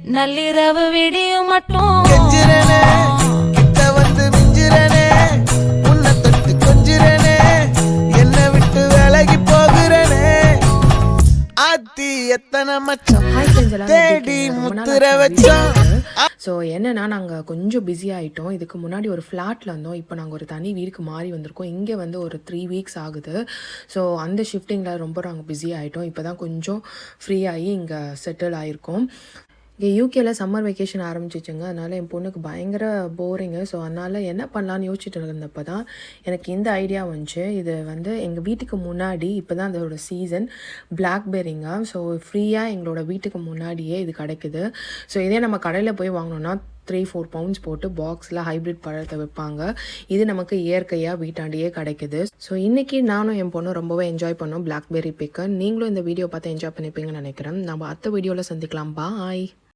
நள்ளிரவு விடியும் மட்டும் கெஞ்சிரனே கிட்ட வந்து மிஞ்சிரனே உன்னை தொட்டு கொஞ்சிரனே என்னை விட்டு விலகி போகிறனே ஆத்தி எத்தனை மச்சம் தேடி முத்துற வச்சோம். ஸோ என்னென்னா நாங்கள் கொஞ்சம் பிஸி ஆகிட்டோம். இதுக்கு முன்னாடி ஒரு ஃப்ளாட்டில் இருந்தோம். இப்போ நாங்கள் ஒரு தனி வீட்டுக்கு மாறி வந்திருக்கோம். இங்கே வந்து ஒரு 3 வீக்ஸ் ஆகுது. ஸோ அந்த ஷிஃப்டிங்கில் ரொம்ப நாங்கள் பிஸி ஆகிட்டோம். இப்போ தான் கொஞ்சம் ஃப்ரீ ஆகி இங்கே செட்டில் ஆகிருக்கோம். இங்கே யூகேல சம்மர் வெக்கேஷன் ஆரம்பிச்சிச்சுங்க. அதனால் என் பொண்ணுக்கு பயங்கர போரிங்கு. ஸோ அதனால் என்ன பண்ணலான்னு யோசிச்சுட்டு இருந்தப்போ தான் எனக்கு இந்த ஐடியா வந்துச்சு. இது வந்து எங்கள் வீட்டுக்கு முன்னாடி இப்போ தான் அதோட சீசன் பிளாக்பெரிங்க. ஸோ ஃப்ரீயாக எங்களோட வீட்டுக்கு முன்னாடியே இது கிடைக்குது. ஸோ இதே நம்ம கடையில் போய் வாங்கினோன்னா 3-4 பவுண்ட்ஸ் போட்டு பாக்ஸில் ஹைப்ரிட் பழத்தை வைப்பாங்க. இது நமக்கு இயற்கையாக வீட்டாண்டியே கிடைக்குது. ஸோ இன்றைக்கி நானும் என் பொண்ணும் ரொம்பவே என்ஜாய் பண்ணோம் பிளாக்பெரி பிக்கை. நீங்களும் இந்த வீடியோ பார்த்து என்ஜாய் பண்ணிப்பீங்கன்னு நினைக்கிறேன். நம்ம அடுத்த வீடியோவில் சந்திக்கலாம். பாய்.